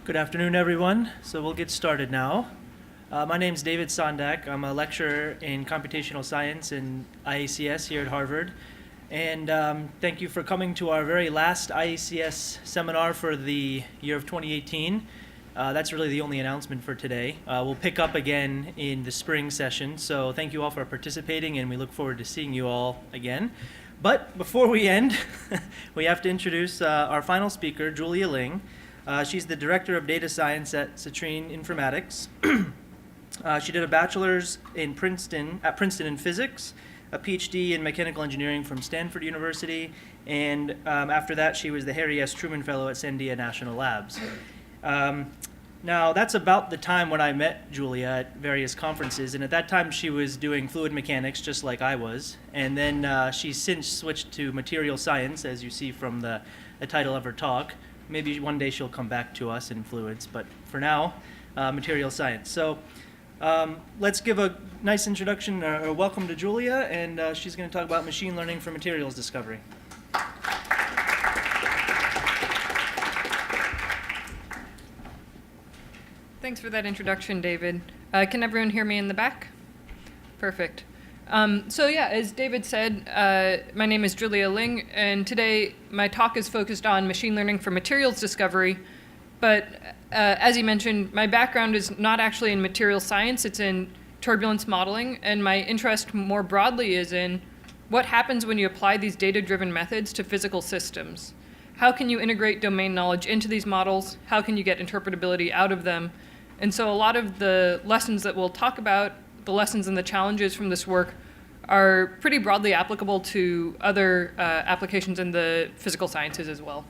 Good afternoon, everyone. So we'll get started now. My name is David Sondak. I'm a lecturer in computational science in IACS here at Harvard. And thank you for coming to our very last IACS seminar for the year of 2018. That's really the only announcement for today. We'll pick up again in the spring session. So thank you all for participating, and we look forward to seeing you all again. But before we end, we have to introduce our final speaker, Julia Ling. She's the Director of Data Science at Citrine Informatics. She did a bachelor's at Princeton in physics, a PhD in mechanical engineering from Stanford University, and after that she was the Harry S. Truman Fellow at Sandia National Labs. Now that's about the time when I met Julia at various conferences, and at that time she was doing fluid mechanics just like I was, and then she's since switched to material science, as you see from the title of her talk. Maybe one day she'll come back to us in fluids, but for now, material science. So let's give a nice introduction, or welcome to Julia, and she's going to talk about machine learning for materials discovery. Thanks for that introduction, David. Can everyone hear me in the back? Perfect. So yeah, as David said, my name is Julia Ling, and today my talk is focused on machine learning for materials discovery. But as he mentioned, my background is not actually in material science, it's in turbulence modeling, and my interest more broadly is in what happens when you apply these data-driven methods to physical systems. How can you integrate domain knowledge into these models? How can you get interpretability out of them? And so a lot of the lessons that we'll talk about, the lessons and the challenges from this work, are pretty broadly applicable to other applications in the physical sciences as well.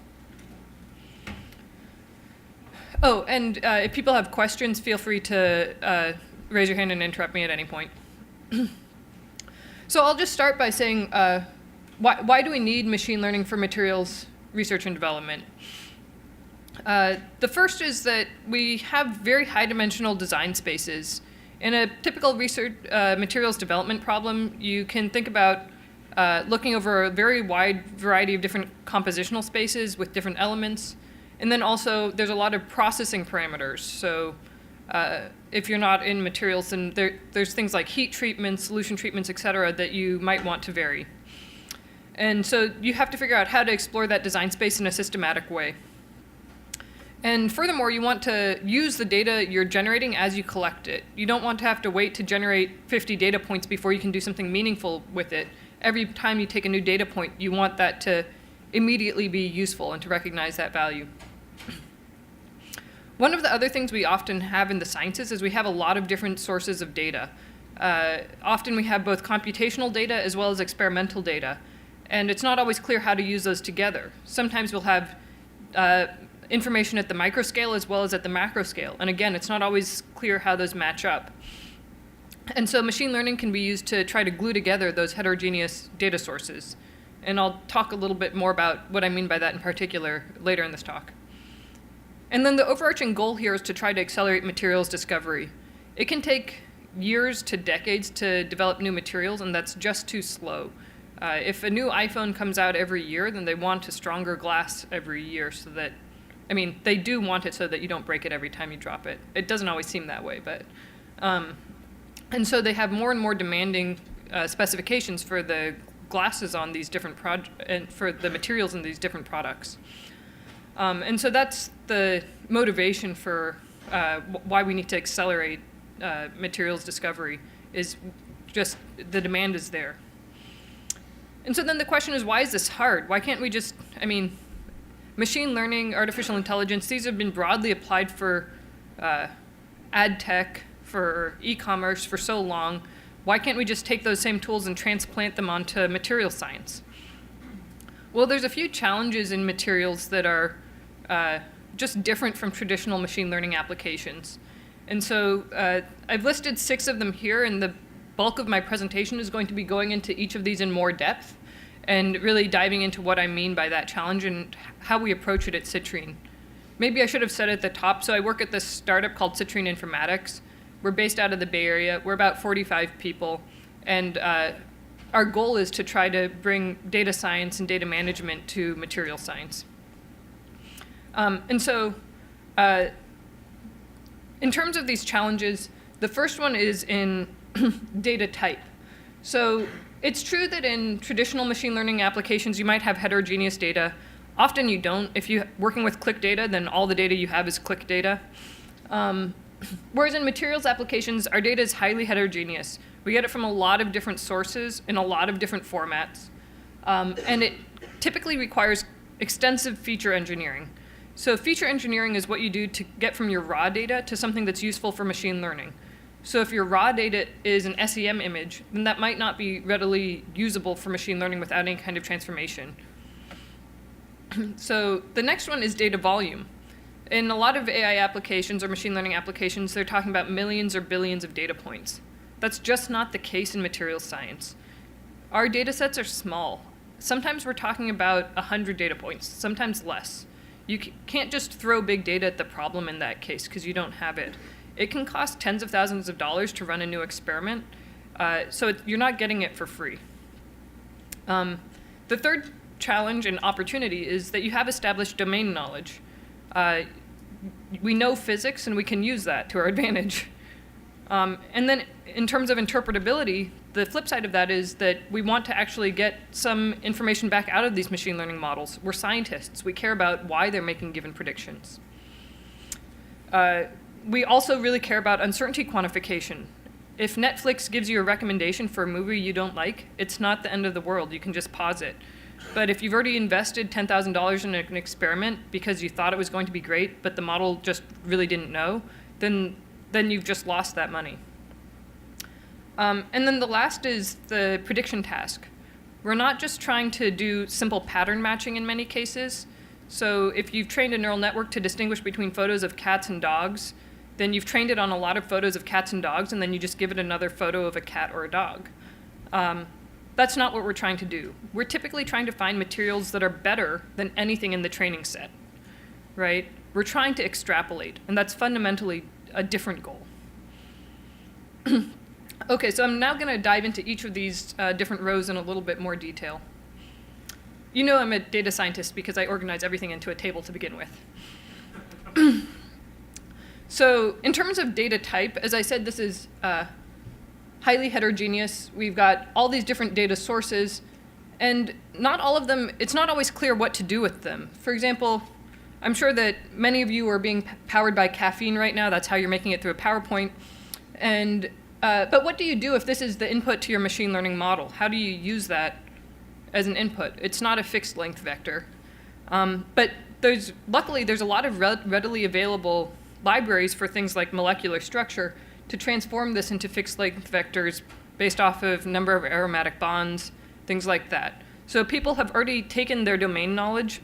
Oh, and if people have questions, feel free to raise your hand and interrupt me at any point. So I'll just start by saying, why do we need machine learning for materials research and development? The first is that we have very high-dimensional design spaces. In a typical research materials development problem, you can think about looking over a very wide variety of different compositional spaces with different elements. And then also, there's a lot of processing parameters. So if you're not in materials, then there's things like heat treatments, solution treatments, et cetera, that you might want to vary. And so you have to figure out how to explore that design space in a systematic way. And furthermore, you want to use the data you're generating as you collect it. You don't want to have to wait to generate 50 data points before you can do something meaningful with it. Every time you take a new data point, you want that to immediately be useful and to recognize that value. One of the other things we often have in the sciences is we have a lot of different sources of data. Often we have both computational data as well as experimental data. And it's not always clear how to use those together. Sometimes we'll have information at the micro scale as well as at the macro scale. And again, it's not always clear how those match up. And so machine learning can be used to try to glue together those heterogeneous data sources. And I'll talk a little bit more about what I mean by that in particular later in this talk. And then the overarching goal here is to try to accelerate materials discovery. It can take years to decades to develop new materials, and that's just too slow. If a new iPhone comes out every year, then they want a stronger glass every year so that, I mean, they do want it so that you don't break it every time you drop it. It doesn't always seem that way, but, and so they have more and more demanding specifications for the glasses on these different and for the materials in these different products. And so that's the motivation for why we need to accelerate materials discovery, is just the demand is there. And so then the question is, why is this hard? Why can't we just, I mean, machine learning, artificial intelligence, these have been broadly applied for ad tech, for e-commerce for so long. Why can't we just take those same tools and transplant them onto material science? Well, there's a few challenges in materials that are just different from traditional machine learning applications. And so I've listed 6 of them here, and the bulk of my presentation is going to be going into each of these in more depth and really diving into what I mean by that challenge and how we approach it at Citrine. Maybe I should have said at the top, so I work at this startup called Citrine Informatics. We're based out of the Bay Area. We're about 45 people, and our goal is to try to bring data science and data management to material science. And so in terms of these challenges, the first one is in data type. So it's true that in traditional machine learning applications, you might have heterogeneous data. Often you don't. If you're working with click data, then all the data you have is click data. Whereas in materials applications, our data is highly heterogeneous. We get it from a lot of different sources in a lot of different formats. And it typically requires extensive feature engineering. So feature engineering is what you do to get from your raw data to something that's useful for machine learning. So if your raw data is an SEM image, then that might not be readily usable for machine learning without any kind of transformation. So the next one is data volume. In a lot of AI applications or machine learning applications, they're talking about millions or billions of data points. That's just not the case in materials science. Our data sets are small. Sometimes we're talking about 100 data points, sometimes less. You can't just throw big data at the problem in that case because you don't have it. It can cost tens of thousands of dollars to run a new experiment, so you're not getting it for free. The third challenge and opportunity is that you have established domain knowledge. We know physics and we can use that to our advantage. And then in terms of interpretability, the flip side of that is that we want to actually get some information back out of these machine learning models. We're scientists. We care about why they're making given predictions. We also really care about uncertainty quantification. If Netflix gives you a recommendation for a movie you don't like, it's not the end of the world. You can just pause it. But if you've already invested $10,000 in an experiment because you thought it was going to be great, but the model just really didn't know, then you've just lost that money. And then the last is the prediction task. We're not just trying to do simple pattern matching in many cases. So if you've trained a neural network to distinguish between photos of cats and dogs, then you've trained it on a lot of photos of cats and dogs, and then you just give it another photo of a cat or a dog. That's not what we're trying to do. We're typically trying to find materials that are better than anything in the training set, right? We're trying to extrapolate, and that's fundamentally a different goal. Okay, so I'm now going to dive into each of these different rows in a little bit more detail. You know I'm a data scientist because I organize everything into a table to begin with. So in terms of data type, as I said, this is highly heterogeneous. We've got all these different data sources, and not all of them, it's not always clear what to do with them. For example, I'm sure that many of you are being powered by caffeine right now. That's how you're making it through a PowerPoint. And but what do you do if this is the input to your machine learning model? How do you use that as an input? It's not a fixed length vector. But luckily, there's a lot of readily available libraries for things like molecular structure to transform this into fixed length vectors based off of number of aromatic bonds, things like that. So people have already taken their domain knowledge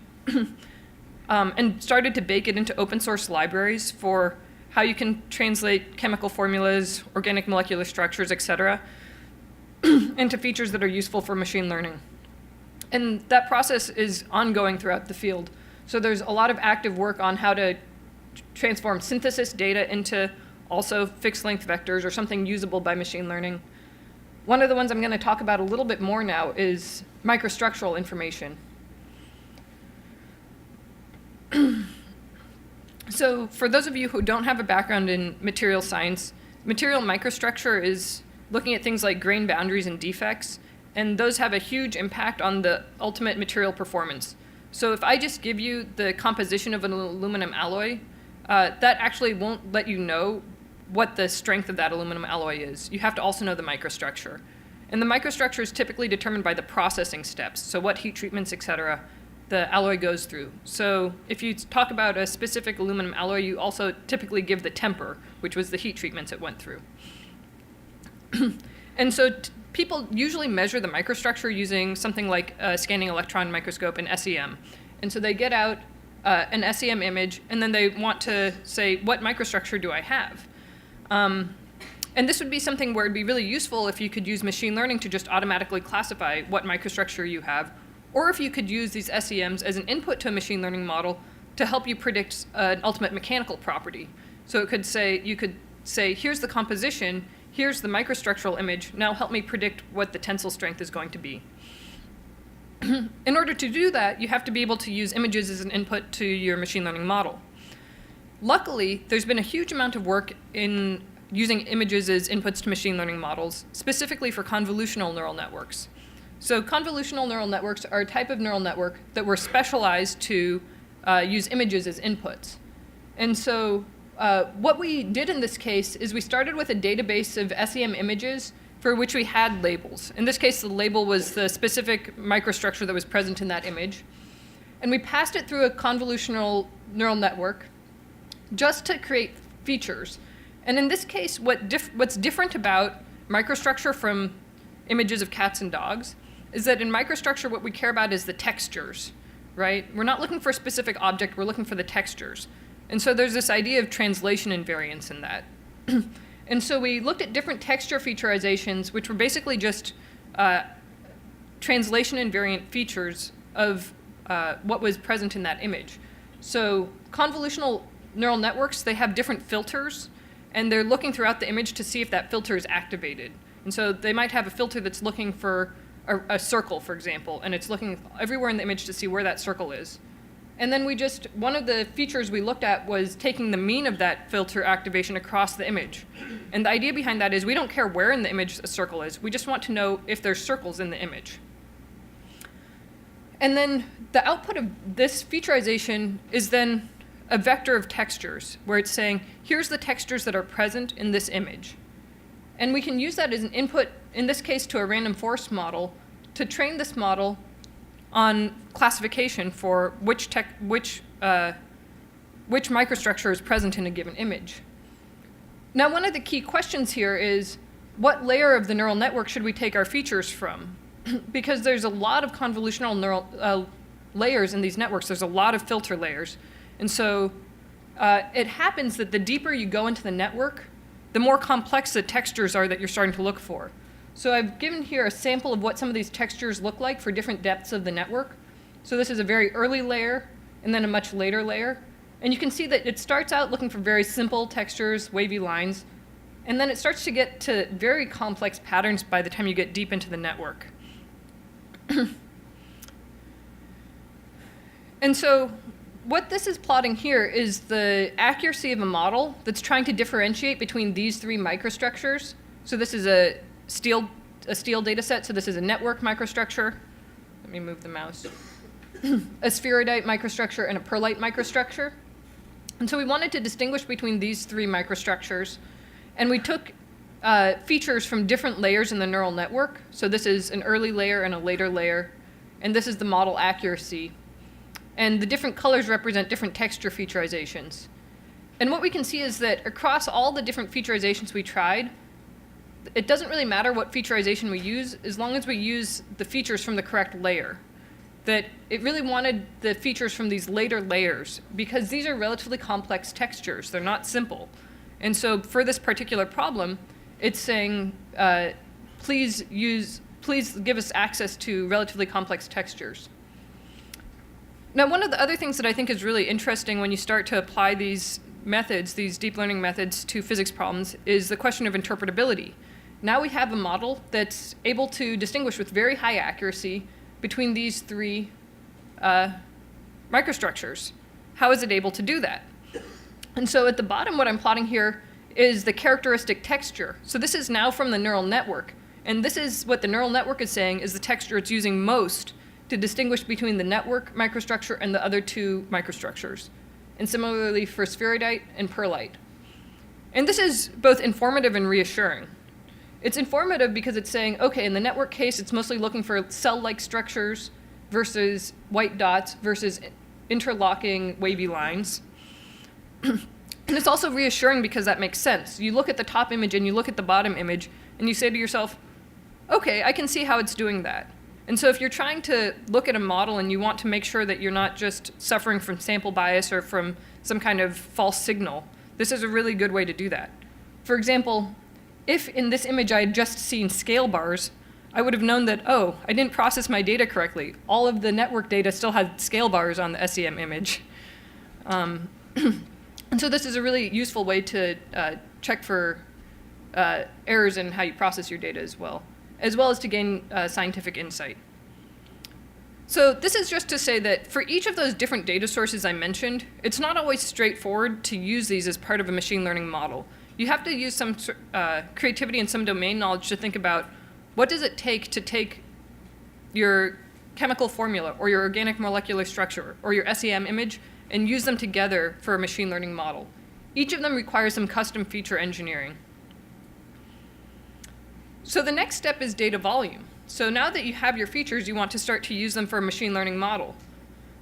and started to bake it into open source libraries for how you can translate chemical formulas, organic molecular structures, et cetera, into features that are useful for machine learning. And that process is ongoing throughout the field. So there's a lot of active work on how to transform synthesis data into also fixed length vectors or something usable by machine learning. One of the ones I'm going to talk about a little bit more now is microstructural information. So for those of you who don't have a background in material science, material microstructure is looking at things like grain boundaries and defects, and those have a huge impact on the ultimate material performance. So if I just give you the composition of an aluminum alloy, that actually won't let you know what the strength of that aluminum alloy is. You have to also know the microstructure. And the microstructure is typically determined by the processing steps, so what heat treatments, et cetera, the alloy goes through. So if you talk about a specific aluminum alloy, you also typically give the temper, which was the heat treatments it went through. And so people usually measure the microstructure using something like a scanning electron microscope and SEM. And so they get out an SEM image, and then they want to say, what microstructure do I have? And this would be something where it'd be really useful if you could use machine learning to just automatically classify what microstructure you have, or if you could use these SEMs as an input to a machine learning model to help you predict an ultimate mechanical property. So it could say, you could say, here's the composition, here's the microstructural image, now help me predict what the tensile strength is going to be. In order to do that, you have to be able to use images as an input to your machine learning model. Luckily, there's been a huge amount of work in using images as inputs to machine learning models, specifically for convolutional neural networks. So convolutional neural networks are a type of neural network that were specialized to use images as inputs. And so what we did in this case is we started with a database of SEM images for which we had labels. In this case, the label was the specific microstructure that was present in that image. And we passed it through a convolutional neural network just to create features. And in this case, what's different about microstructure from images of cats and dogs is that in microstructure, what we care about is the textures, right? We're not looking for a specific object, we're looking for the textures. And so there's this idea of translation invariance in that. And so we looked at different texture featureizations, which were basically just translation invariant features of what was present in that image. So convolutional neural networks, they have different filters, and they're looking throughout the image to see if that filter is activated. And so they might have a filter that's looking for a circle, for example, and it's looking everywhere in the image to see where that circle is. And then one of the features we looked at was taking the mean of that filter activation across the image. And the idea behind that is we don't care where in the image a circle is, we just want to know if there's circles in the image. And then the output of this featureization is then a vector of textures, where it's saying, here's the textures that are present in this image. And we can use that as an input, in this case, to a random forest model, to train this model on classification for which microstructure is present in a given image. Now, one of the key questions here is, what layer of the neural network should we take our features from? Because there's a lot of convolutional neural layers in these networks. There's a lot of filter layers. And so it happens that the deeper you go into the network, the more complex the textures are that you're starting to look for. So I've given here a sample of what some of these textures look like for different depths of the network. So this is a very early layer, and then a much later layer. And you can see that it starts out looking for very simple textures, wavy lines, and then it starts to get to very complex patterns by the time you get deep into the network. And so what this is plotting here is the accuracy of a model that's trying to differentiate between these three microstructures. So this is a steel data set, so this is a network microstructure. Let me move the mouse. A spheroidite microstructure and a pearlite microstructure. And so we wanted to distinguish between these three microstructures, and we took features from different layers in the neural network. So this is an early layer and a later layer, and this is the model accuracy. And the different colors represent different texture featureizations. And what we can see is that across all the different featureizations we tried, it doesn't really matter what featureization we use, as long as we use the features from the correct layer. That it really wanted the features from these later layers, because these are relatively complex textures. They're not simple. And so for this particular problem, it's saying, please give us access to relatively complex textures. Now, one of the other things that I think is really interesting when you start to apply these methods, these deep learning methods, to physics problems is the question of interpretability. Now we have a model that's able to distinguish with very high accuracy between these three microstructures. How is it able to do that? And so at the bottom, what I'm plotting here is the characteristic texture. So this is now from the neural network. And this is what the neural network is saying is the texture it's using most to distinguish between the network microstructure and the other two microstructures. And similarly for spheroidite and pearlite. And this is both informative and reassuring. It's informative because it's saying, okay, in the network case, it's mostly looking for cell-like structures versus white dots versus interlocking wavy lines. And it's also reassuring because that makes sense. You look at the top image and you look at the bottom image, and you say to yourself, okay, I can see how it's doing that. And so if you're trying to look at a model and you want to make sure that you're not just suffering from sample bias or from some kind of false signal, this is a really good way to do that. For example, if in this image I had just seen scale bars, I would have known that, oh, I didn't process my data correctly. All of the network data still had scale bars on the SEM image. And so this is a really useful way to check for errors in how you process your data as well as to gain scientific insight. So this is just to say that for each of those different data sources I mentioned, it's not always straightforward to use these as part of a machine learning model. You have to use some creativity and some domain knowledge to think about what does it take to take your chemical formula or your organic molecular structure or your SEM image and use them together for a machine learning model. Each of them requires some custom feature engineering. So the next step is data volume. So now that you have your features, you want to start to use them for a machine learning model.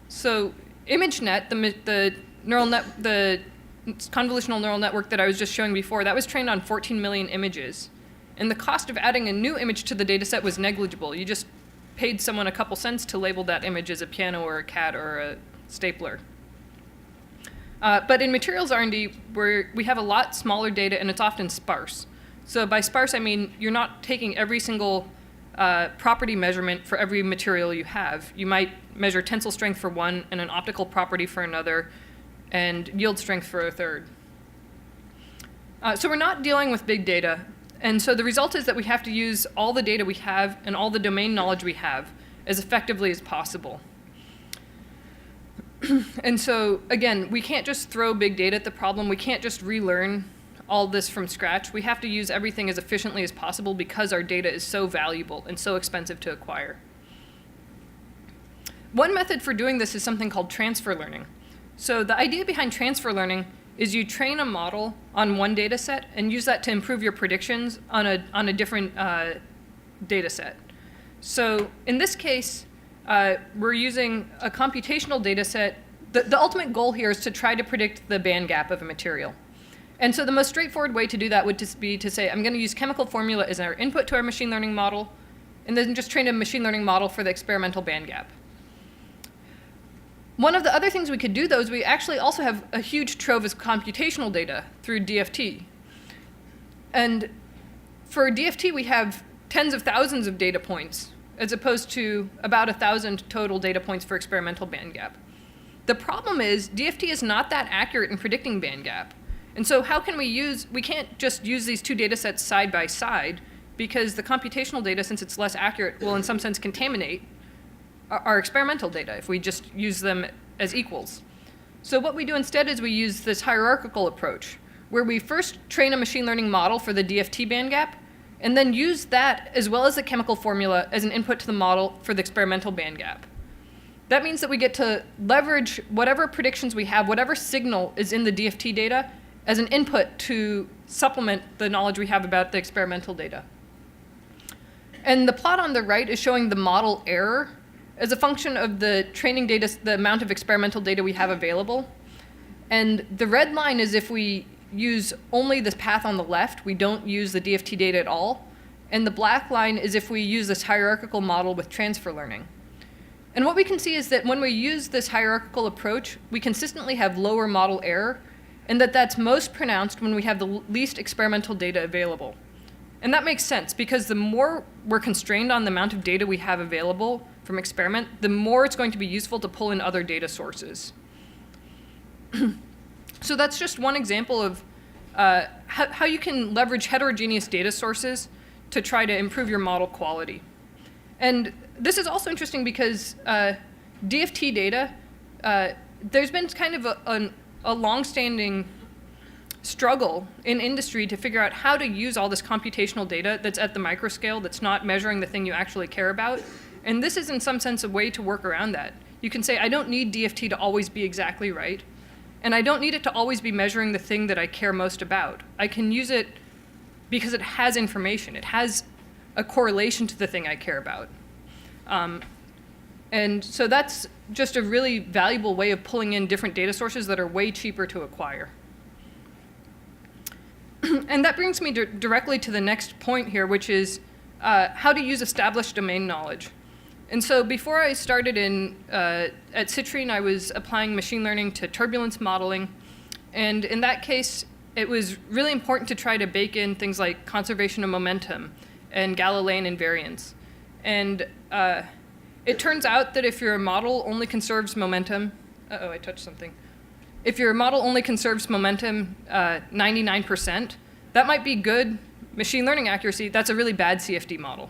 So ImageNet, the convolutional neural network that I was just showing before, that was trained on 14 million images. And the cost of adding a new image to the data set was negligible. You just paid someone a couple cents to label that image as a piano or a cat or a stapler. But in materials R&D, we have a lot smaller data and it's often sparse. So by sparse, I mean you're not taking every single property measurement for every material you have. You might measure tensile strength for one and an optical property for another and yield strength for a third. So we're not dealing with big data. And so the result is that we have to use all the data we have and all the domain knowledge we have as effectively as possible. And so, again, we can't just throw big data at the problem. We can't just relearn all this from scratch. We have to use everything as efficiently as possible because our data is so valuable and so expensive to acquire. One method for doing this is something called transfer learning. So the idea behind transfer learning is you train a model on one data set and use that to improve your predictions on a different data set. So in this case, we're using a computational data set. The ultimate goal here is to try to predict the band gap of a material. And so the most straightforward way to do that would just be to say, I'm going to use chemical formula as our input to our machine learning model, and then just train a machine learning model for the experimental band gap. One of the other things we could do, though, is we actually also have a huge trove of computational data through DFT. And for DFT, we have tens of thousands of data points, as opposed to about 1,000 total data points for experimental band gap. The problem is DFT is not that accurate in predicting band gap. And so how can we can't just use these two data sets side by side, because the computational data, since it's less accurate, will in some sense contaminate our experimental data if we just use them as equals. So what we do instead is we use this hierarchical approach, where we first train a machine learning model for the DFT band gap, and then use that as well as the chemical formula as an input to the model for the experimental band gap. That means that we get to leverage whatever predictions we have, whatever signal is in the DFT data, as an input to supplement the knowledge we have about the experimental data. And the plot on the right is showing the model error as a function of the training data, the amount of experimental data we have available. And the red line is if we use only this path on the left, we don't use the DFT data at all. And the black line is if we use this hierarchical model with transfer learning. And what we can see is that when we use this hierarchical approach, we consistently have lower model error, and that's most pronounced when we have the least experimental data available. And that makes sense, because the more we're constrained on the amount of data we have available from experiment, the more it's going to be useful to pull in other data sources. So that's just one example of how you can leverage heterogeneous data sources to try to improve your model quality. And this is also interesting because DFT data, there's been kind of a long-standing struggle in industry to figure out how to use all this computational data that's at the microscale, that's not measuring the thing you actually care about. And this is, in some sense, a way to work around that. You can say, I don't need DFT to always be exactly right, and I don't need it to always be measuring the thing that I care most about. I can use it because it has information. It has a correlation to the thing I care about. And so that's just a really valuable way of pulling in different data sources that are way cheaper to acquire. And that brings me directly to the next point here, which is how to use established domain knowledge. And so before I started at Citrine, I was applying machine learning to turbulence modeling. And in that case, it was really important to try to bake in things like conservation of momentum and Galilean invariance. And it turns out that if your model only conserves momentum, I touched something. If your model only conserves momentum 99%, that might be good machine learning accuracy. That's a really bad CFD model.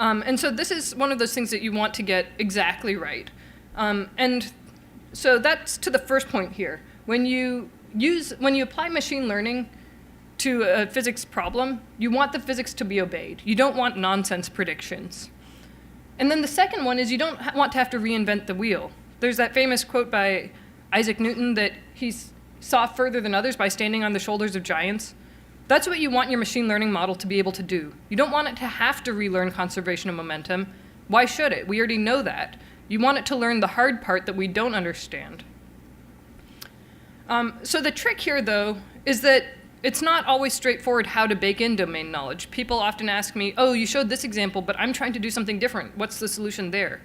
And so this is one of those things that you want to get exactly right. And so that's to the first point here. When you apply machine learning to a physics problem, you want the physics to be obeyed. You don't want nonsense predictions. And then the second one is you don't want to have to reinvent the wheel. There's that famous quote by Isaac Newton that he saw further than others by standing on the shoulders of giants. That's what you want your machine learning model to be able to do. You don't want it to have to relearn conservation of momentum. Why should it? We already know that. You want it to learn the hard part that we don't understand. So the trick here, though, is that it's not always straightforward how to bake in domain knowledge. People often ask me, oh, you showed this example, but I'm trying to do something different. What's the solution there?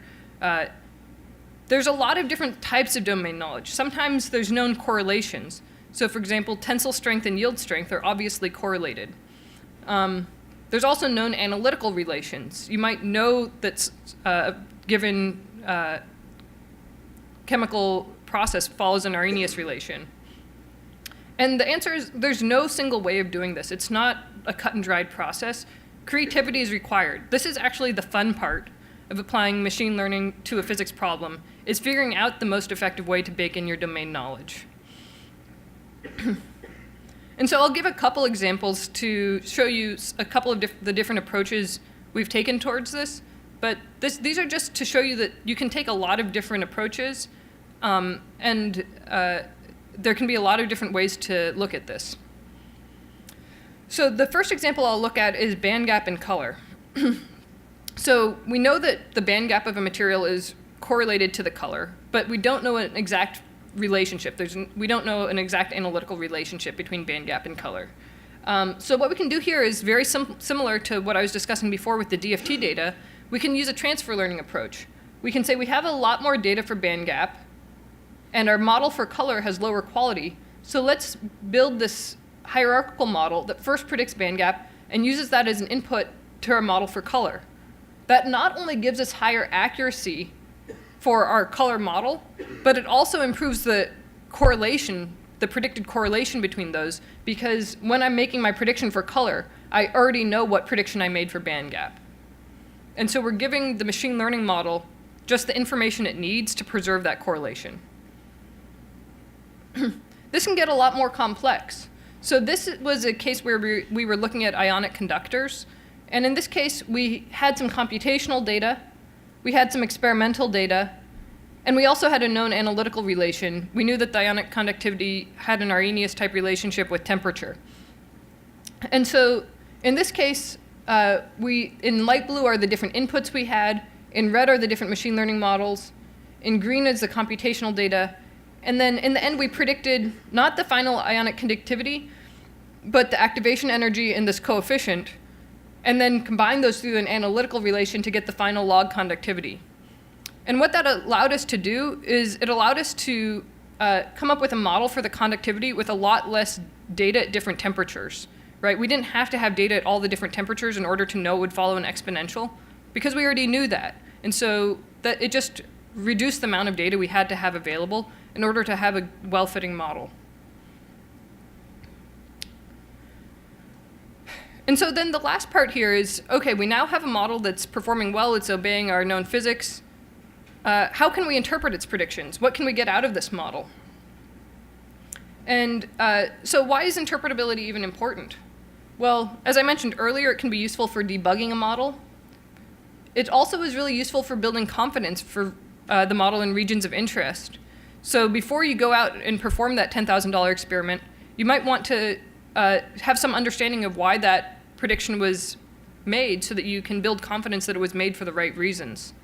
There's a lot of different types of domain knowledge. Sometimes there's known correlations. So for example, tensile strength and yield strength are obviously correlated. There's also known analytical relations. You might know that a given chemical process follows an Arrhenius relation. And the answer is there's no single way of doing this. It's not a cut and dried process. Creativity is required. This is actually the fun part of applying machine learning to a physics problem, is figuring out the most effective way to bake in your domain knowledge. And so I'll give a couple examples to show you a couple of the different approaches we've taken towards this. But these are just to show you that you can take a lot of different approaches, and there can be a lot of different ways to look at this. So the first example I'll look at is band gap in color. So we know that the band gap of a material is correlated to the color, but we don't know an exact relationship. We don't know an exact analytical relationship between band gap and color. So what we can do here is very similar to what I was discussing before with the DFT data. We can use a transfer learning approach. We can say we have a lot more data for band gap, and our model for color has lower quality. So let's build this hierarchical model that first predicts band gap and uses that as an input to our model for color. That not only gives us higher accuracy for our color model, but it also improves the correlation, the predicted correlation between those, because when I'm making my prediction for color, I already know what prediction I made for band gap. And so we're giving the machine learning model just the information it needs to preserve that correlation. This can get a lot more complex. So this was a case where we were looking at ionic conductors. And in this case, we had some computational data, we had some experimental data, and we also had a known analytical relation. We knew that the ionic conductivity had an Arrhenius type relationship with temperature. And so in this case, in light blue are the different inputs we had, in red are the different machine learning models, in green is the computational data, and then in the end we predicted not the final ionic conductivity, but the activation energy in this coefficient, and then combine those through an analytical relation to get the final log conductivity. And what that allowed us to do is it allowed us to come up with a model for the conductivity with a lot less data at different temperatures, right? We didn't have to have data at all the different temperatures in order to know it would follow an exponential, because we already knew that. And so that it just reduced the amount of data we had to have available in order to have a well-fitting model. And so then the last part here is, okay, we now have a model that's performing well, it's obeying our known physics. How can we interpret its predictions? What can we get out of this model? And so why is interpretability even important? Well, as I mentioned earlier, it can be useful for debugging a model. It also is really useful for building confidence for the model in regions of interest. So before you go out and perform that $10,000 experiment, you might want to have some understanding of why that prediction was made so that you can build confidence that it was made for the right reasons.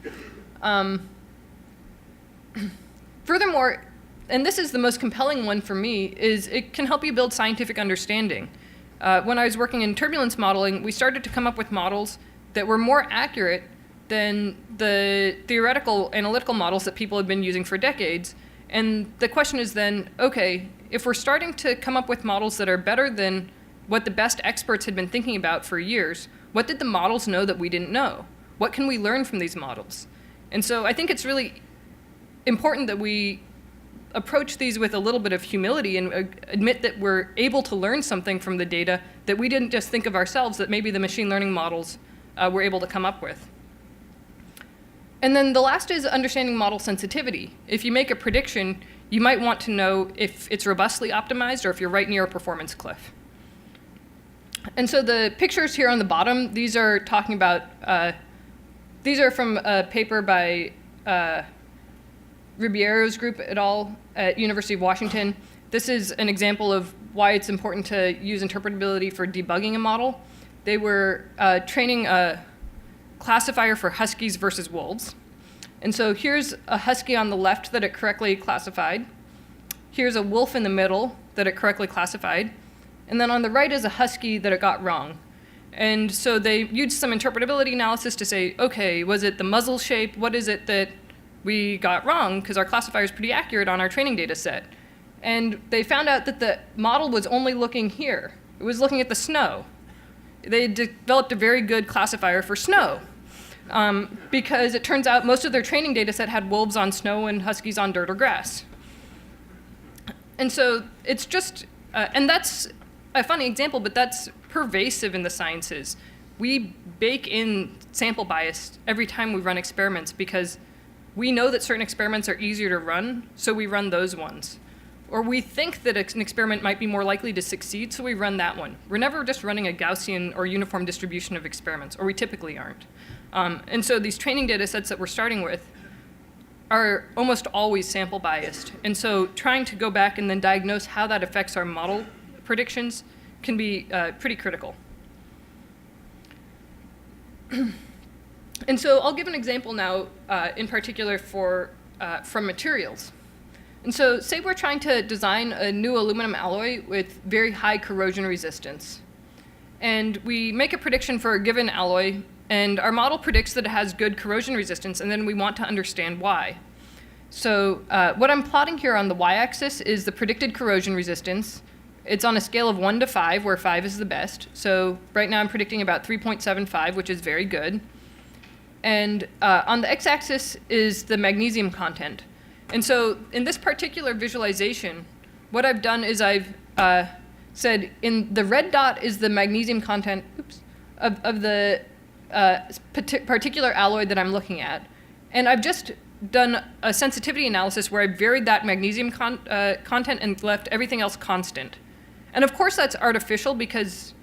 Furthermore, and this is the most compelling one for me, is it can help you build scientific understanding. When I was working in turbulence modeling, we started to come up with models that were more accurate than the theoretical analytical models that people had been using for decades. And the question is then, okay, if we're starting to come up with models that are better than what the best experts had been thinking about for years, what did the models know that we didn't know? What can we learn from these models? And so I think it's really important that we approach these with a little bit of humility and admit that we're able to learn something from the data that we didn't just think of ourselves, that maybe the machine learning models were able to come up with. And then the last is understanding model sensitivity. If you make a prediction, you might want to know if it's robustly optimized or if you're right near a performance cliff. And so the pictures here on the bottom, these are talking about, these are from a paper by Ribeiro's group et al. At University of Washington. This is an example of why it's important to use interpretability for debugging a model. They were training a classifier for huskies versus wolves. And so here's a husky on the left that it correctly classified. Here's a wolf in the middle that it correctly classified. And then on the right is a husky that it got wrong. And so they used some interpretability analysis to say, okay, was it the muzzle shape? What is it that we got wrong? Because our classifier is pretty accurate on our training data set. And they found out that the model was only looking here. It was looking at the snow. They developed a very good classifier for snow. Because it turns out most of their training data set had wolves on snow and huskies on dirt or grass. And so it's just, and that's a funny example, but that's pervasive in the sciences. We bake in sample bias every time we run experiments because we know that certain experiments are easier to run, so we run those ones. Or we think that an experiment might be more likely to succeed, so we run that one. We're never just running a Gaussian or uniform distribution of experiments, or we typically aren't. And so these training data sets that we're starting with are almost always sample biased. And so trying to go back and then diagnose how that affects our model predictions can be pretty critical. And so I'll give an example now in particular from materials. And so say we're trying to design a new aluminum alloy with very high corrosion resistance. And we make a prediction for a given alloy, and our model predicts that it has good corrosion resistance, and then we want to understand why. So what I'm plotting here on the y-axis is the predicted corrosion resistance. It's on a scale of 1 to 5, where 5 is the best. So right now I'm predicting about 3.75, which is very good. And on the x-axis is the magnesium content. And so in this particular visualization, what I've done is I've said in the red dot is the magnesium content of the particular alloy that I'm looking at. And I've just done a sensitivity analysis where I varied that magnesium content and left everything else constant. And of course that's artificial because,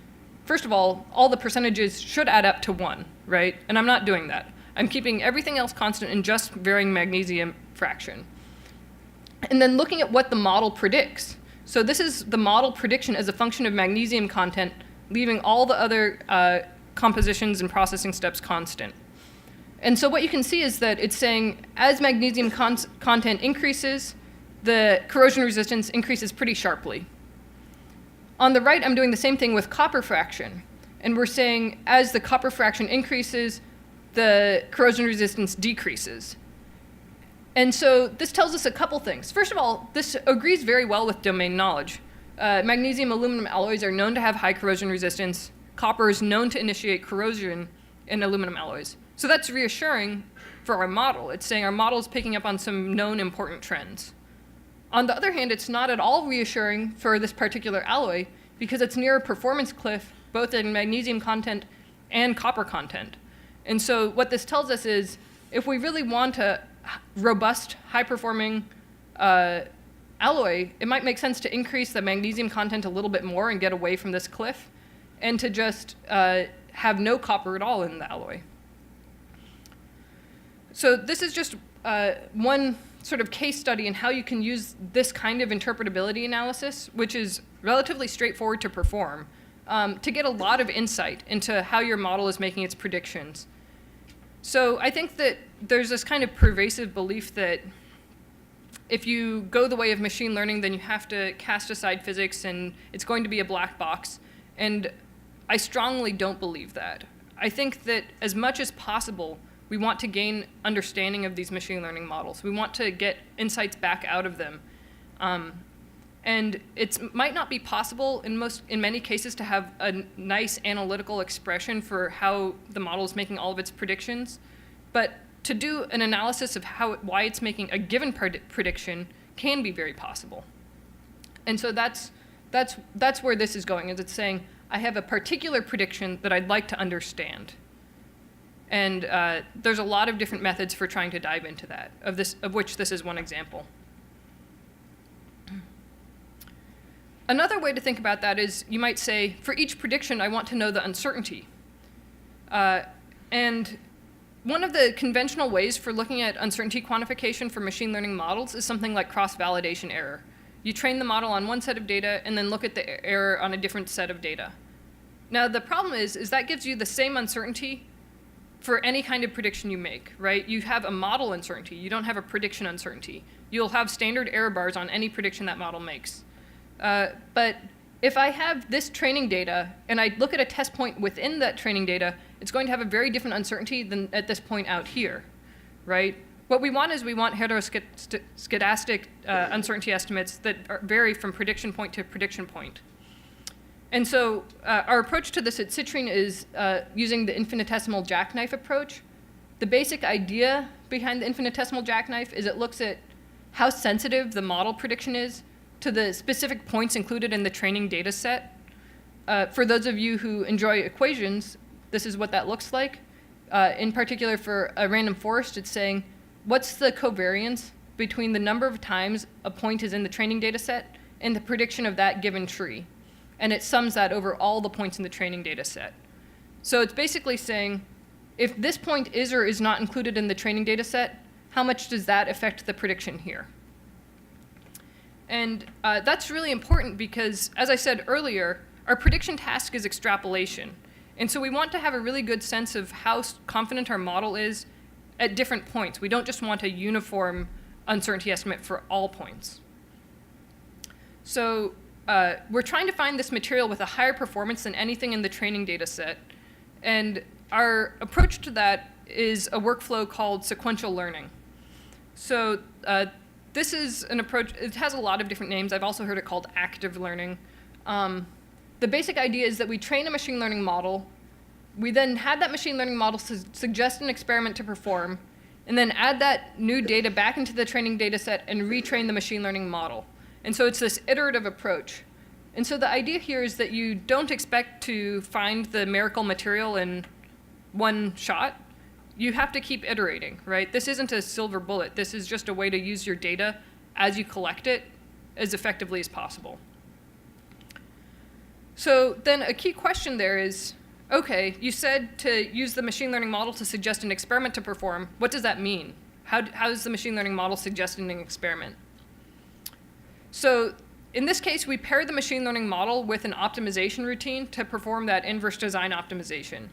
first of all the percentages should add up to 1, right? And I'm not doing that. I'm keeping everything else constant and just varying magnesium fraction. And then looking at what the model predicts. So this is the model prediction as a function of magnesium content, leaving all the other compositions and processing steps constant. And so what you can see is that it's saying as magnesium content increases, the corrosion resistance increases pretty sharply. On the right, I'm doing the same thing with copper fraction. And we're saying as the copper fraction increases, the corrosion resistance decreases. And so this tells us a couple things. First of all, this agrees very well with domain knowledge. Magnesium aluminum alloys are known to have high corrosion resistance. Copper is known to initiate corrosion in aluminum alloys. So that's reassuring for our model. It's saying our model is picking up on some known important trends. On the other hand, it's not at all reassuring for this particular alloy because it's near a performance cliff, both in magnesium content and copper content. And so what this tells us is if we really want a robust, high-performing alloy, it might make sense to increase the magnesium content a little bit more and get away from this cliff, and to just have no copper at all in the alloy. So this is just one sort of case study in how you can use this kind of interpretability analysis, which is relatively straightforward to perform, to get a lot of insight into how your model is making its predictions. So I think that there's this kind of pervasive belief that if you go the way of machine learning, then you have to cast aside physics and it's going to be a black box. And I strongly don't believe that. I think that as much as possible, we want to gain understanding of these machine learning models. We want to get insights back out of them. And it might not be possible in many cases to have a nice analytical expression for how the model is making all of its predictions. But to do an analysis of why it's making a given prediction can be very possible. And so that's where this is going, is it's saying, I have a particular prediction that I'd like to understand. And there's a lot of different methods for trying to dive into that, of which this is one example. Another way to think about that is you might say, for each prediction, I want to know the uncertainty. And one of the conventional ways for looking at uncertainty quantification for machine learning models is something like cross-validation error. You train the model on one set of data and then look at the error on a different set of data. Now, the problem is that gives you the same uncertainty for any kind of prediction you make, right? You have a model uncertainty. You don't have a prediction uncertainty. You'll have standard error bars on any prediction that model makes. But if I have this training data and I look at a test point within that training data, it's going to have a very different uncertainty than at this point out here, right? What we want is we want heteroscedastic uncertainty estimates that vary from prediction point to prediction point. And so our approach to this at Citrine is using the infinitesimal jackknife approach. The basic idea behind the infinitesimal jackknife is it looks at how sensitive the model prediction is to the specific points included in the training data set. For those of you who enjoy equations, this is what that looks like. In particular, for a random forest, it's saying, what's the covariance between the number of times a point is in the training data set and the prediction of that given tree? And it sums that over all the points in the training data set. So it's basically saying, if this point is or is not included in the training data set, how much does that affect the prediction here? And that's really important because, as I said earlier, our prediction task is extrapolation. And so we want to have a really good sense of how confident our model is at different points. We don't just want a uniform uncertainty estimate for all points. So we're trying to find this material with a higher performance than anything in the training data set. And our approach to that is a workflow called sequential learning. So this is an approach, it has a lot of different names. I've also heard it called active learning. The basic idea is that we train a machine learning model. We then have that machine learning model suggest an experiment to perform, and then add that new data back into the training data set and retrain the machine learning model. And so it's this iterative approach. And so the idea here is that you don't expect to find the miracle material in one shot. You have to keep iterating, right? This isn't a silver bullet. This is just a way to use your data as you collect it as effectively as possible. So then a key question there is, okay, you said to use the machine learning model to suggest an experiment to perform. What does that mean? How is the machine learning model suggesting an experiment? So in this case, we pair the machine learning model with an optimization routine to perform that inverse design optimization.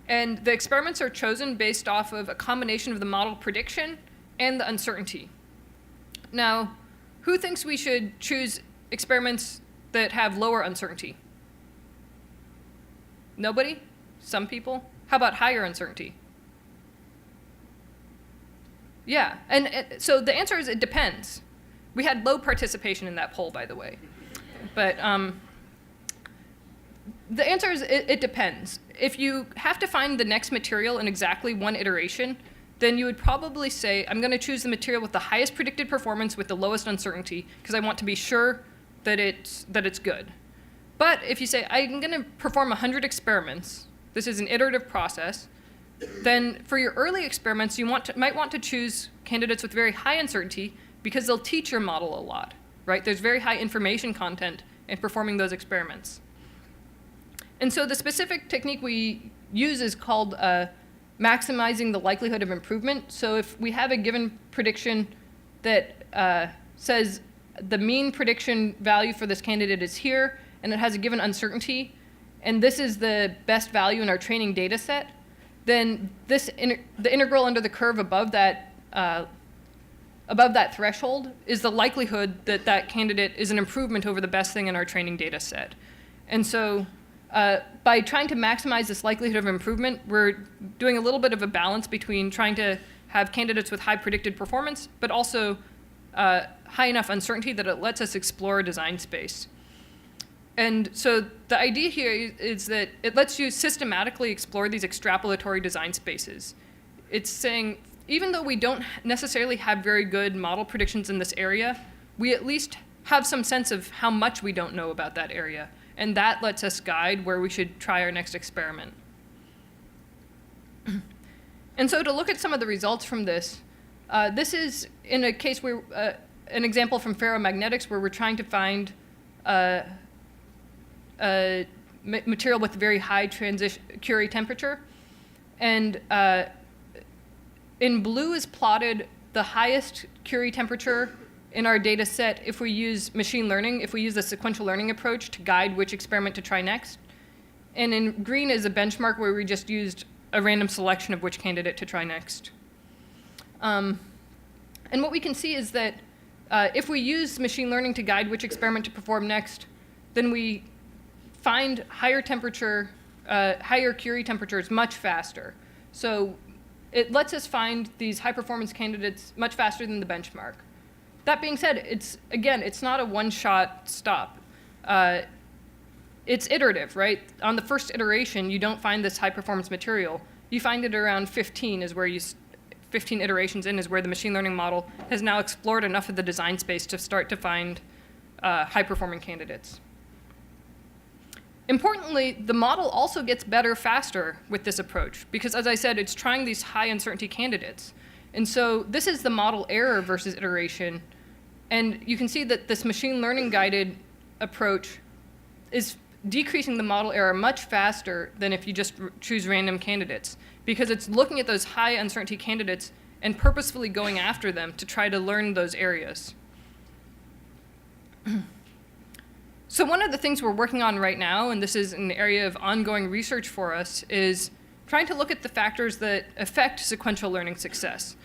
And the experiments are chosen based off of a combination of the model prediction and the uncertainty. Now, who thinks we should choose experiments that have lower uncertainty? Nobody? Some people? How about higher uncertainty? Yeah, and so the answer is it depends. We had low participation in that poll, by the way. But the answer is it depends. If you have to find the next material in exactly one iteration, then you would probably say, I'm going to choose the material with the highest predicted performance with the lowest uncertainty, because I want to be sure that it's good. But if you say, I'm going to perform 100 experiments, this is an iterative process, then for your early experiments, you might want to choose candidates with very high uncertainty because they'll teach your model a lot, right? There's very high information content in performing those experiments. And so the specific technique we use is called maximizing the likelihood of improvement. So if we have a given prediction that says the mean prediction value for this candidate is here, and it has a given uncertainty, and this is the best value in our training data set, then the integral under the curve above that threshold is the likelihood that that candidate is an improvement over the best thing in our training data set. And so by trying to maximize this likelihood of improvement, we're doing a little bit of a balance between trying to have candidates with high predicted performance, but also high enough uncertainty that it lets us explore a design space. And so the idea here is that it lets you systematically explore these extrapolatory design spaces. It's saying, even though we don't necessarily have very good model predictions in this area, we at least have some sense of how much we don't know about that area. And that lets us guide where we should try our next experiment. And so to look at some of the results from this, this is in a case where, an example from ferromagnetics where we're trying to find material with very high Curie temperature. And in blue is plotted the highest Curie temperature in our data set if we use machine learning, if we use the sequential learning approach to guide which experiment to try next. And in green is a benchmark where we just used a random selection of which candidate to try next. And what we can see is that if we use machine learning to guide which experiment to perform next, then we find higher temperature, higher Curie temperatures much faster. So it lets us find these high performance candidates much faster than the benchmark. That being said, it's not a one-shot stop. It's iterative, right? On the first iteration, you don't find this high-performance material. You find it around 15 iterations in is where the machine learning model has now explored enough of the design space to start to find high-performing candidates. Importantly, the model also gets better faster with this approach because, as I said, it's trying these high-uncertainty candidates. And so this is the model error versus iteration. And you can see that this machine learning-guided approach is decreasing the model error much faster than if you just choose random candidates, because it's looking at those high uncertainty candidates and purposefully going after them to try to learn those areas. So one of the things we're working on right now, and this is an area of ongoing research for us, is trying to look at the factors that affect sequential learning success.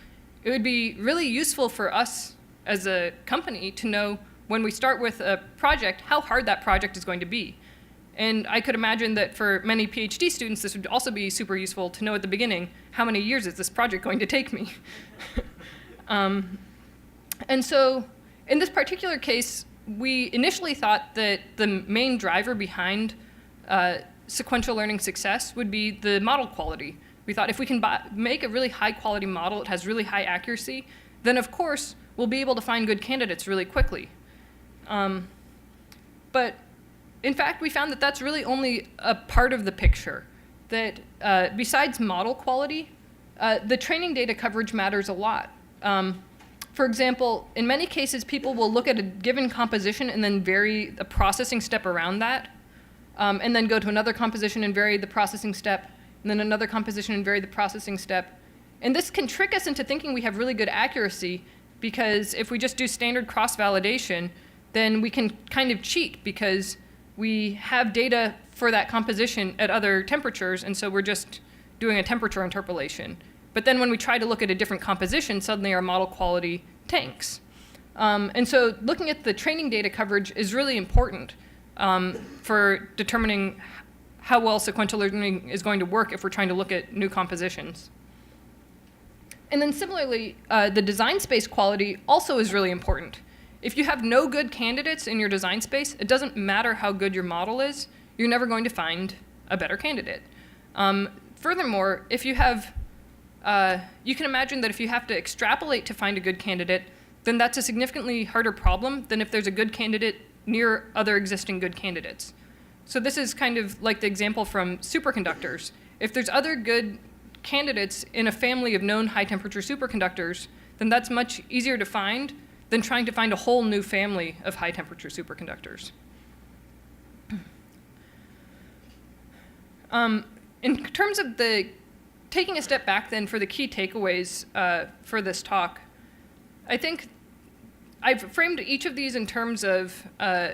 It would be really useful for us as a company to know when we start with a project, how hard that project is going to be. And I could imagine that for many PhD students, this would also be super useful to know at the beginning, how many years is this project going to take me? And so in this particular case, we initially thought that the main driver behind sequential learning success would be the model quality. We thought if we can make a really high quality model, it has really high accuracy, then of course we'll be able to find good candidates really quickly. But in fact, we found that that's really only a part of the picture. That besides model quality, the training data coverage matters a lot. For example, in many cases, people will look at a given composition and then vary the processing step around that, and then go to another composition and vary the processing step, and then another composition and vary the processing step. And this can trick us into thinking we have really good accuracy, because if we just do standard cross-validation, then we can kind of cheat because we have data for that composition at other temperatures, and so we're just doing a temperature interpolation. But then when we try to look at a different composition, suddenly our model quality tanks. And so looking at the training data coverage is really important for determining how well sequential learning is going to work if we're trying to look at new compositions. And then similarly, the design space quality also is really important. If you have no good candidates in your design space, it doesn't matter how good your model is, you're never going to find a better candidate. Furthermore, if you have, you can imagine that if you have to extrapolate to find a good candidate, then that's a significantly harder problem than if there's a good candidate near other existing good candidates. So this is kind of like the example from superconductors. If there's other good candidates in a family of known high temperature superconductors, then that's much easier to find than trying to find a whole new family of high temperature superconductors. In terms of taking a step back then for the key takeaways for this talk, I think I've framed each of these in terms of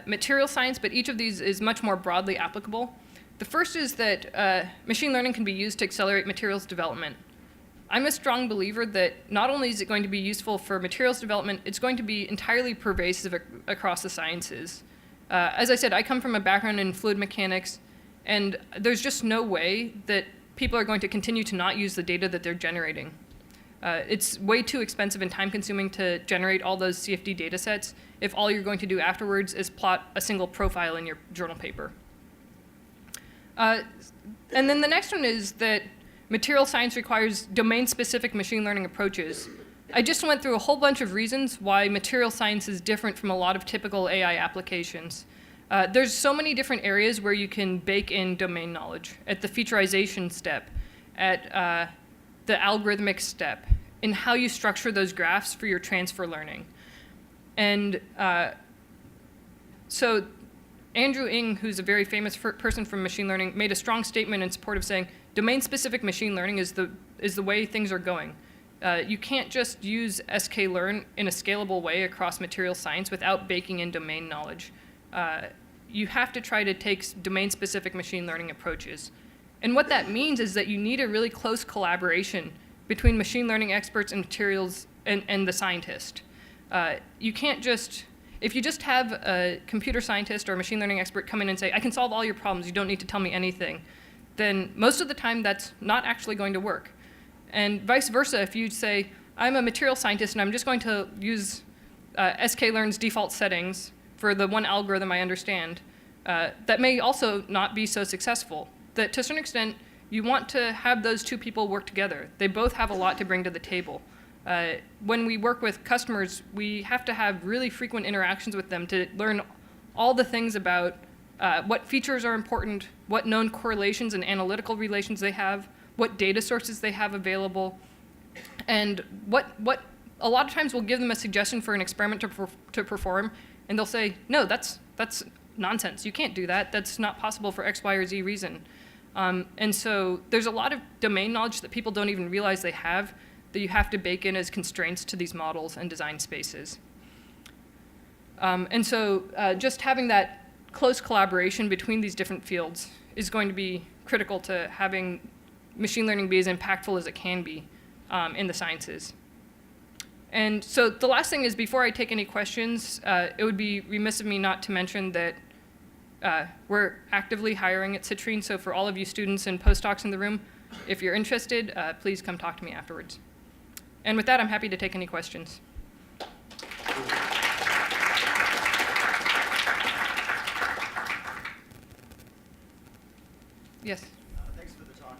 material science, but each of these is much more broadly applicable. The first is that machine learning can be used to accelerate materials development. I'm a strong believer that not only is it going to be useful for materials development, it's going to be entirely pervasive across the sciences. As I said, I come from a background in fluid mechanics, and there's just no way that people are going to continue to not use the data that they're generating. It's way too expensive and time-consuming to generate all those CFD data sets if all you're going to do afterwards is plot a single profile in your journal paper. And then the next one is that material science requires domain-specific machine learning approaches. I just went through a whole bunch of reasons why material science is different from a lot of typical AI applications. There's so many different areas where you can bake in domain knowledge at the featurization step, at the algorithmic step in how you structure those graphs for your transfer learning. And so Andrew Ng, who's a very famous person from machine learning, made a strong statement in support of saying domain-specific machine learning is the way things are going. You can't just use sklearn in a scalable way across material science without baking in domain knowledge. You have to try to take domain-specific machine learning approaches. And what that means is that you need a really close collaboration between machine learning experts and materials and the scientist. You can't just, if you just have a computer scientist or a machine learning expert come in and say, I can solve all your problems, you don't need to tell me anything, then most of the time that's not actually going to work. And vice versa, if you say, I'm a material scientist and I'm just going to use sklearn's default settings for the one algorithm I understand, that may also not be so successful. That to a certain extent, you want to have those two people work together. They both have a lot to bring to the table. When we work with customers, we have to have really frequent interactions with them to learn all the things about what features are important, what known correlations and analytical relations they have, what data sources they have available, and what a lot of times we'll give them a suggestion for an experiment to perform, and they'll say, no, that's nonsense. You can't do that. That's not possible for X, Y, or Z reason. And so there's a lot of domain knowledge that people don't even realize they have that you have to bake in as constraints to these models and design spaces. And so just having that close collaboration between these different fields is going to be critical to having machine learning be as impactful as it can be in the sciences. And so the last thing is, before I take any questions, it would be remiss of me not to mention that we're actively hiring at Citrine, so for all of you students and postdocs in the room, if you're interested, please come talk to me afterwards. And with that, I'm happy to take any questions. Yes? Thanks for the talk.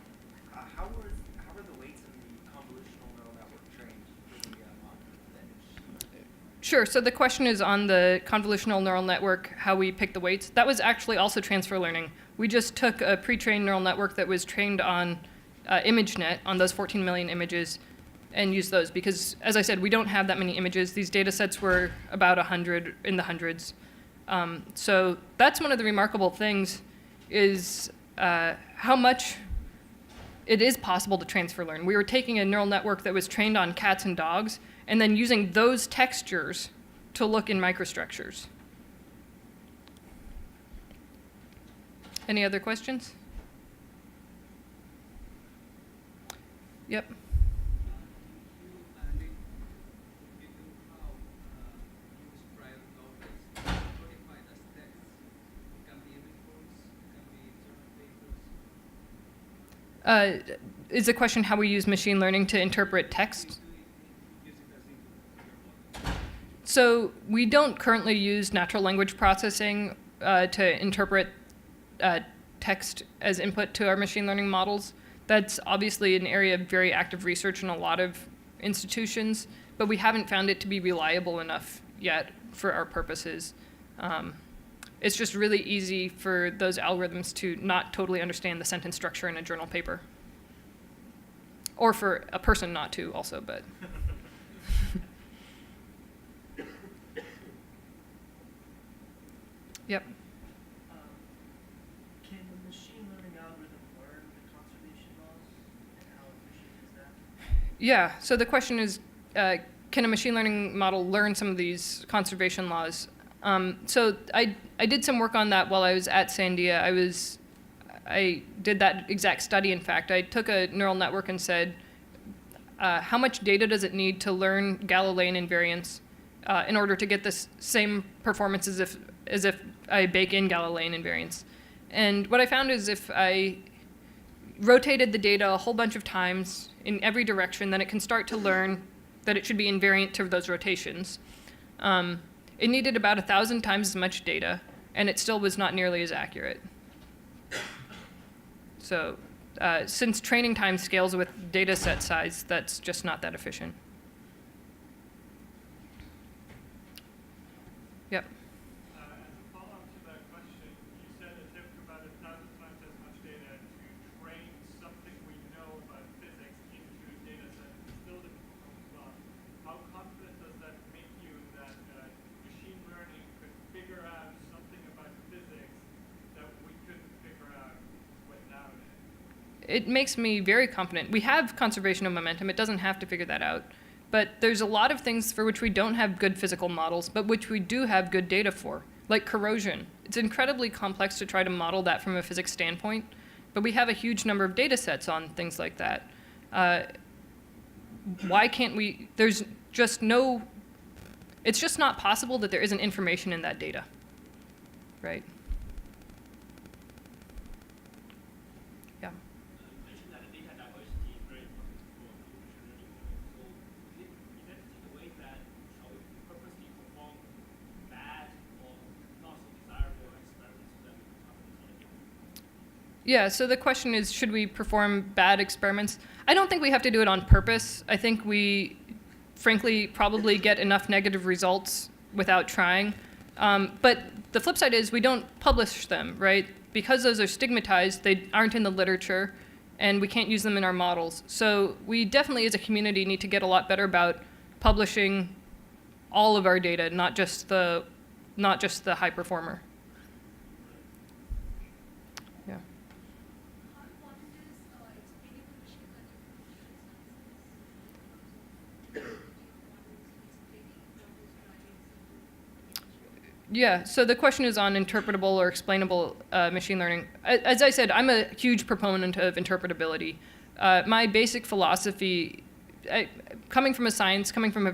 How were the weights in the convolutional neural network trained for the image? Sure, so the question is on the convolutional neural network, how we pick the weights. That was actually also transfer learning. We just took a pre-trained neural network that was trained on ImageNet, on those 14 million images, and used those because, as I said, we don't have that many images. These data sets were about 100, in the hundreds. So that's one of the remarkable things is how much it is possible to transfer learn. We were taking a neural network that was trained on cats and dogs and then using those textures to look in microstructures. Any other questions? Yep. Is the question how we use machine learning to interpret text? So we don't currently use natural language processing to interpret text as input to our machine learning models. That's obviously an area of very active research in a lot of institutions, but we haven't found it to be reliable enough yet for our purposes. It's just really easy for those algorithms to not totally understand the sentence structure in a journal paper. Or for a person not to also, but. Yep. Can the machine learning algorithm learn the conservation laws, and how efficient is that? Yeah, so the question is, can a machine learning model learn some of these conservation laws? So I did some work on that while I was at Sandia. I did that exact study, in fact. I took a neural network and said, how much data does it need to learn Galilean invariance in order to get this same performance as if I bake in Galilean invariance? And what I found is if I rotated the data a whole bunch of times in every direction, then it can start to learn that it should be invariant to those rotations. It needed about 1,000 times as much data, and it still was not nearly as accurate. So since training time scales with data set size, that's just not that efficient. Yep. As a follow-up to that question, you said it took about 1,000 times as much data to train something we know about physics into it makes me very confident. We have conservation of momentum. It doesn't have to figure that out. But there's a lot of things for which we don't have good physical models, but which we do have good data for, like corrosion. It's incredibly complex to try to model that from a physics standpoint, but we have a huge number of data sets on things like that. Why can't we, there's just no, it's just not possible that there isn't information in that data, right? Yeah. You mentioned that the data diversity is very important for evolutionary learning. So is that in a way that shall we purposely perform bad or not so desirable experiments so that we can cover this on a Yeah, so the question is, should we perform bad experiments? I don't think we have to do it on purpose. I think we, frankly, probably get enough negative results without trying. But the flip side is we don't publish them, right? Because those are stigmatized, they aren't in the literature, and we can't use them in our models. So we definitely, as a community, need to get a lot better about publishing all of our data, not just the high performer. Yeah. How important is explaining the machine learning models explaining what is driving some. Yeah, so the question is on interpretable or explainable machine learning. As I said, I'm a huge proponent of interpretability. My basic philosophy, coming from a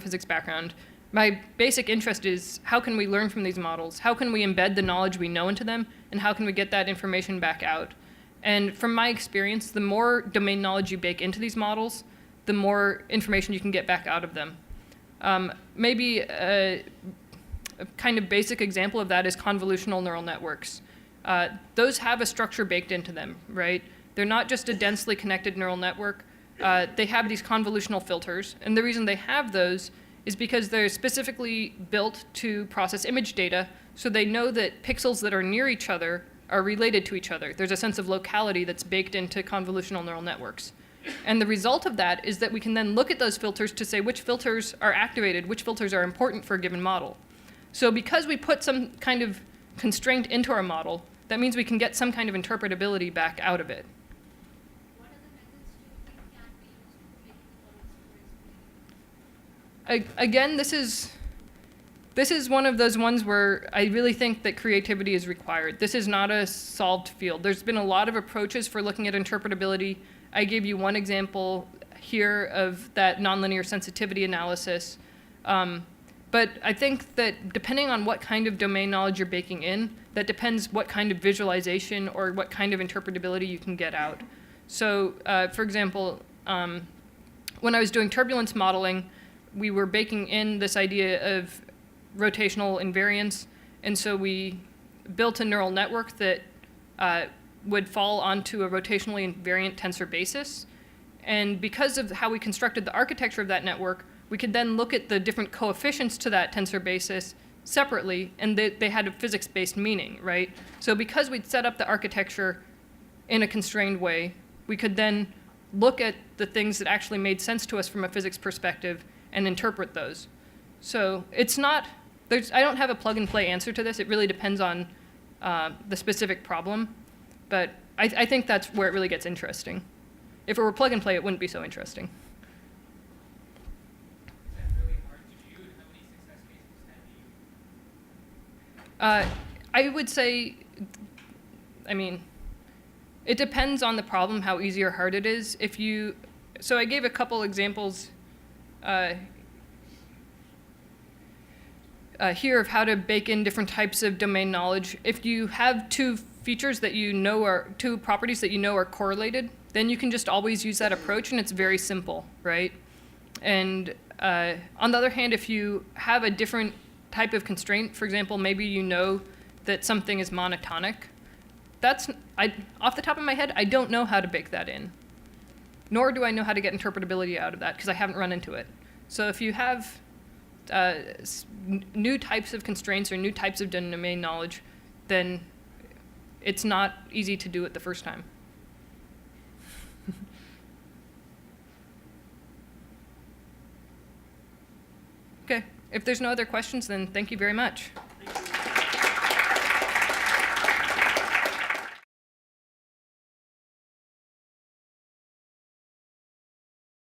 physics background, my basic interest is how can we learn from these models? How can we embed the knowledge we know into them? And how can we get that information back out? And from my experience, the more domain knowledge you bake into these models, the more information you can get back out of them. Maybe a kind of basic example of that is convolutional neural networks. Those have a structure baked into them, right? They're not just a densely connected neural network. They have these convolutional filters. And the reason they have those is because they're specifically built to process image data, so they know that pixels that are near each other are related to each other. There's a sense of locality that's baked into convolutional neural networks. And the result of that is that we can then look at those filters to say which filters are activated, which filters are important for a given model. So because we put some kind of constraint into our model, that means we can get some kind of interpretability back out of it. What other methods do you think can be used for making the models more explainable? Again, this is one of those ones where I really think that creativity is required. This is not a solved field. There's been a lot of approaches for looking at interpretability. I gave you one example here of that nonlinear sensitivity analysis. But I think that depending on what kind of domain knowledge you're baking in, that depends what kind of visualization or what kind of interpretability you can get out. So, for example, when I was doing turbulence modeling, we were baking in this idea of rotational invariance, and so we built a neural network that would fall onto a rotationally invariant tensor basis. And because of how we constructed the architecture of that network, we could then look at the different coefficients to that tensor basis separately, and they had a physics-based meaning, right? So because we'd set up the architecture in a constrained way, we could then look at the things that actually made sense to us from a physics perspective and interpret those. So it's not, I don't have a plug-and-play answer to this. It really depends on the specific problem. But I think that's where it really gets interesting. If it were plug-and-play, it wouldn't be so interesting. I would say, I mean, it depends on the problem, how easy or hard it is. So I gave a couple examples here of how to bake in different types of domain knowledge. If you have two features that you know two properties that you know are correlated, then you can just always use that approach, and it's very simple, right? And on the other hand, if you have a different type of constraint, for example, maybe you know that something is monotonic, off the top of my head, I don't know how to bake that in. Nor do I know how to get interpretability out of that, because I haven't run into it. So if you have new types of constraints or new types of domain knowledge, then it's not easy to do it the first time. Okay, if there's no other questions, then thank you very much. Thank you.